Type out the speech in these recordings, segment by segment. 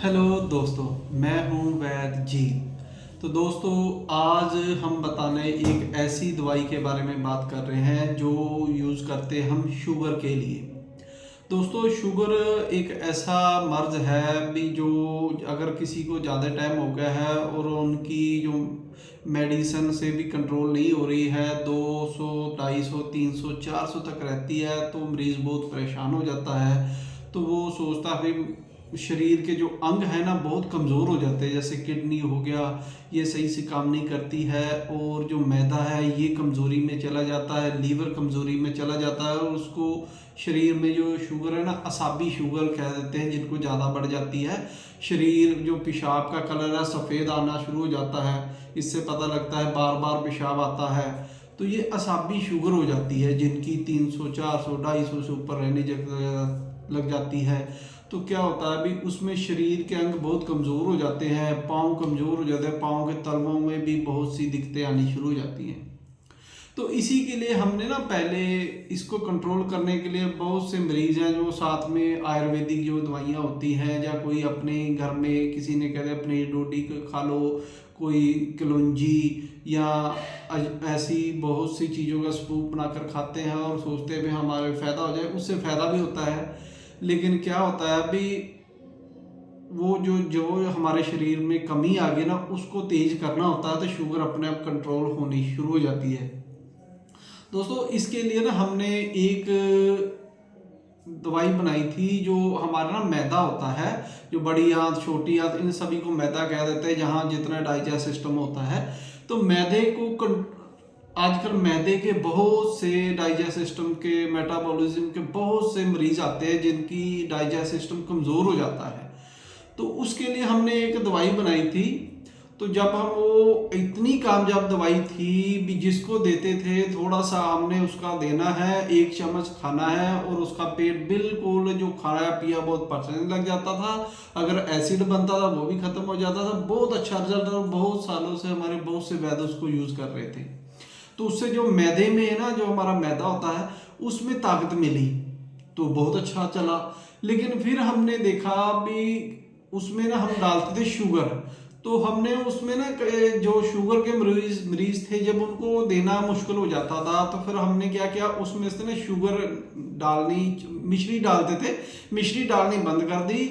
Hello दोस्तों, मैं हूं वैद जी। तो दोस्तों, आज हम बताने एक ऐसी दवाई के बारे में बात कर रहे हैं जो यूज़ करते हैं हम शुगर के लिए। दोस्तों, शुगर एक ऐसा मर्ज है भी जो अगर किसी को ज़्यादा टाइम हो गया है और उनकी जो मेडिसिन से भी कंट्रोल नहीं हो रही है, 200 250 300 400 तक रहती है, तो मरीज़ बहुत परेशान हो जाता है। तो वो सोचता है शरीर के जो अंग है ना बहुत कमज़ोर हो जाते हैं, जैसे किडनी हो गया, ये सही से काम नहीं करती है, और जो मैदा है ये कमज़ोरी में चला जाता है, लीवर कमज़ोरी में चला जाता है, और उसको शरीर में जो शुगर है ना, असाबी शुगर कह देते हैं, जिनको ज़्यादा बढ़ जाती है, शरीर जो पेशाब का कलर है सफ़ेद आना शुरू हो जाता है। इससे पता लगता है बार बार पेशाब आता है। तो ये असाबी शुगर हो जाती है, जिनकी 300 400 250 से ऊपर रहने लग जाती है। तो क्या होता है अभी उसमें शरीर के अंग बहुत कमज़ोर हो जाते हैं, पाँव कमज़ोर हो जाते हैं, पाँव के तलवों में भी बहुत सी दिक्कतें आनी शुरू हो जाती हैं। तो इसी के लिए हमने ना पहले इसको कंट्रोल करने के लिए बहुत से मरीज हैं जो साथ में आयुर्वेदिक जो दवाइयाँ होती हैं, या कोई अपने घर में किसी ने कहते अपनी डोडी खा लो, कोई कलौंजी या ऐसी बहुत सी चीज़ों का सूप बनाकर खाते हैं और सोचते हैं भी हमारे फ़ायदा हो जाए। उससे फ़ायदा भी होता है, लेकिन क्या होता है अभी वो जो जो हमारे शरीर में कमी आ गई ना, उसको तेज करना होता है, तो शुगर अपने आप कंट्रोल होनी शुरू हो जाती है। दोस्तों, इसके लिए ना हमने एक दवाई बनाई थी। जो हमारा ना मैदा होता है, जो बड़ी आंत छोटी आंत इन सभी को मैदा कह देते हैं, जहाँ जितना डाइजेस्ट सिस्टम होता है। तो मैदे को आजकल मैदे के बहुत से डाइजेस्ट सिस्टम के मेटाबॉलिज्म के बहुत से मरीज आते हैं जिनकी डाइजेस्ट सिस्टम कमज़ोर हो जाता है। तो उसके लिए हमने एक दवाई बनाई थी। तो जब हम वो इतनी कामयाब दवाई थी भी, जिसको देते थे थोड़ा सा हमने उसका देना है, 1 चम्मच खाना है, और उसका पेट बिल्कुल जो खाया पिया बहुत पचने लग जाता था। अगर एसिड बनता था वो भी खत्म हो जाता था। बहुत अच्छा रिजल्ट, और बहुत सालों से हमारे बहुत से वैद्य उसको यूज कर रहे थे। तो उससे जो मैदे में है ना, जो हमारा मैदा होता है उसमें ताकत मिली, तो बहुत अच्छा चला। लेकिन फिर हमने देखा भी उसमें ना हम डालते थे शुगर। तो हमने उसमें ना जो शुगर के मरीज मरीज थे, जब उनको देना मुश्किल हो जाता था, तो फिर हमने क्या किया, उसमें से ना शुगर डालनी, मिश्री डालते थे, मिश्री डालनी बंद कर दी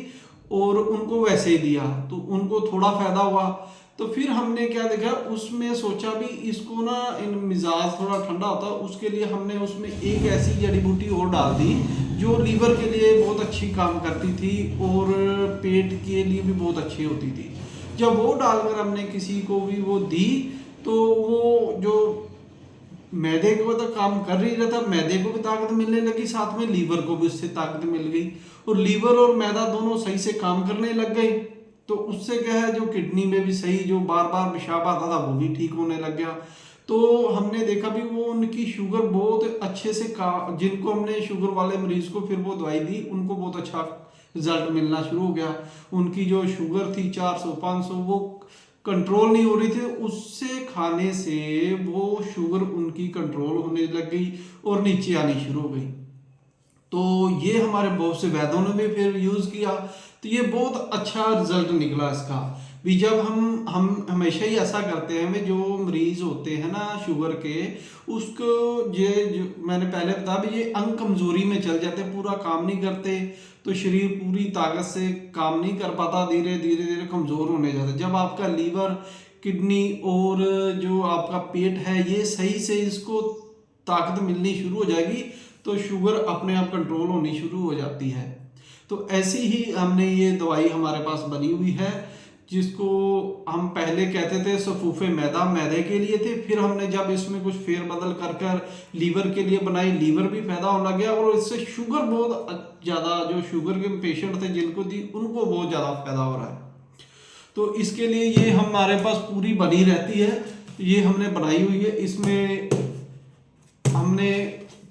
और उनको वैसे ही दिया, तो उनको थोड़ा फायदा हुआ। तो फिर हमने क्या देखा, उसमें सोचा भी इसको ना, इन मिजाज थोड़ा ठंडा होता है, उसके लिए हमने उसमें एक ऐसी जड़ी बूटी और डाल दी जो लीवर के लिए बहुत अच्छी काम करती थी और पेट के लिए भी बहुत अच्छी होती थी। जब वो डालकर हमने किसी को भी वो दी, तो वो जो मैदे को तो काम कर रही रहा था, मैदे को भी ताकत मिलने लगी, साथ में लीवर को भी उससे ताकत मिल गई, और लीवर और मैदा दोनों सही से काम करने लग गए। तो उससे क्या है, जो किडनी में भी सही, जो बार बार पेशाब आता था वो भी ठीक होने लग गया। तो हमने देखा भी वो उनकी शुगर बहुत अच्छे से जिनको हमने शुगर वाले मरीज को फिर वो दवाई दी, उनको बहुत अच्छा रिजल्ट मिलना शुरू हो गया। उनकी जो शुगर थी 400 500, वो कंट्रोल नहीं हो रही थी, उससे खाने से वो शुगर उनकी कंट्रोल होने लग गई और नीचे आनी शुरू हो गई। तो ये हमारे बहुत से वैद्यों ने भी फिर यूज़ किया, तो ये बहुत अच्छा रिजल्ट निकला इसका भी। जब हम हमेशा ही ऐसा करते हैं, हमें जो मरीज होते हैं ना शुगर के, उसको ये जो मैंने पहले बताया भी, ये अंग कमजोरी में चल जाते, पूरा काम नहीं करते, तो शरीर पूरी ताकत से काम नहीं कर पाता, धीरे धीरे धीरे कमज़ोर होने जाता है। जब आपका लीवर, किडनी और जो आपका पेट है, ये सही से इसको ताकत मिलनी शुरू हो जाएगी, तो शुगर अपने आप कंट्रोल होनी शुरू हो जाती है। तो ऐसी ही हमने ये दवाई हमारे पास बनी हुई है, जिसको हम पहले कहते थे सफूफे मैदा, मैदे के लिए थे। फिर हमने जब इसमें कुछ फेरबदल कर कर लीवर के लिए बनाई, लीवर भी फायदा होने लग गया, और इससे शुगर बहुत ज़्यादा, जो शुगर के पेशेंट थे जिनको दी, उनको बहुत ज़्यादा फायदा हो रहा है। तो इसके लिए ये हमारे पास पूरी बनी रहती है, ये हमने बनाई हुई है। इसमें हमने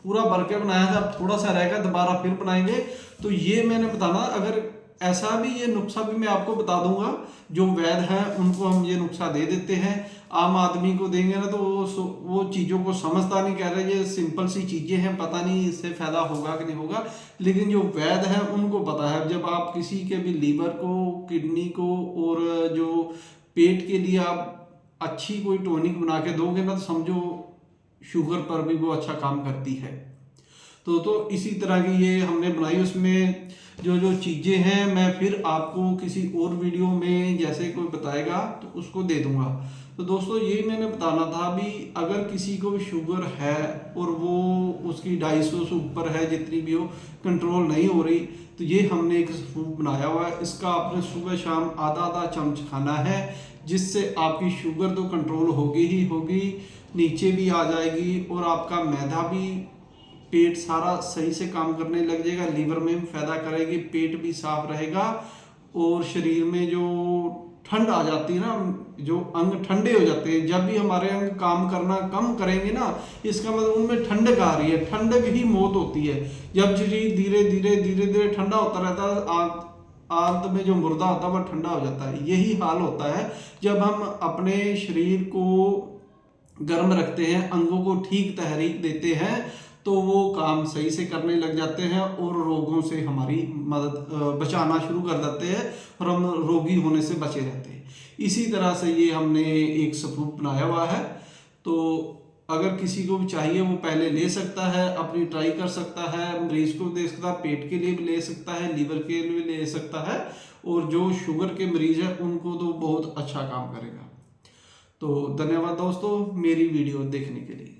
पूरा भर के बनाया था, थोड़ा सा रहेगा, दोबारा फिर बनाएंगे। तो ये मैंने बताना, अगर ऐसा भी ये नुस्खा भी मैं आपको बता दूंगा। जो वैद्य हैं उनको हम ये नुस्खा दे देते हैं, आम आदमी को देंगे ना तो वो चीज़ों को समझता नहीं, कह रहे ये सिंपल सी चीज़ें हैं, पता नहीं इससे फायदा होगा कि नहीं होगा। लेकिन जो वैद्य हैं उनको पता है। जब आप किसी के भी लीवर को, किडनी को और जो पेट के लिए आप अच्छी कोई टॉनिक बना के दोगे ना तो समझो शुगर पर भी वो अच्छा काम करती है। तो इसी तरह की ये हमने बनाई। उसमें जो जो चीज़ें हैं मैं फिर आपको किसी और वीडियो में जैसे कोई बताएगा तो उसको दे दूंगा। तो दोस्तों यही मैंने बताना था भी, अगर किसी को भी शुगर है और वो उसकी 250 से ऊपर है, जितनी भी हो, कंट्रोल नहीं हो रही, तो ये हमने एक सूप बनाया हुआ है। इसका आपने सुबह शाम आधा आधा चम्मच खाना है, जिससे आपकी शुगर तो कंट्रोल होगी ही होगी, नीचे भी आ जाएगी और आपका मैदा भी, पेट सारा सही से काम करने लग जाएगा, लीवर में भी फायदा करेगी, पेट भी साफ रहेगा और शरीर में जो ठंड आ जाती है ना, जो अंग ठंडे हो जाते हैं, जब भी हमारे अंग काम करना कम करेंगे ना, इसका मतलब उनमें ठंडक आ रही है। ठंडक ही मौत होती है। जब शरीर धीरे धीरे धीरे धीरे ठंडा होता रहता है, अंत में जो मुर्दा होता है वह ठंडा हो जाता है। यही हाल होता है जब हम अपने शरीर को गर्म रखते हैं, अंगों को ठीक तहरीक देते हैं, तो वो काम सही से करने लग जाते हैं और रोगों से हमारी मदद बचाना शुरू कर देते हैं और हम रोगी होने से बचे रहते हैं। इसी तरह से ये हमने एक सूप बनाया हुआ है। तो अगर किसी को भी चाहिए वो पहले ले सकता है, अपनी ट्राई कर सकता है, मरीज को दे सकता है, पेट के लिए भी ले सकता है, लीवर के लिए भी ले सकता है, और जो शुगर के मरीज हैं उनको तो बहुत अच्छा काम करेगा। तो धन्यवाद दोस्तों मेरी वीडियो देखने के लिए।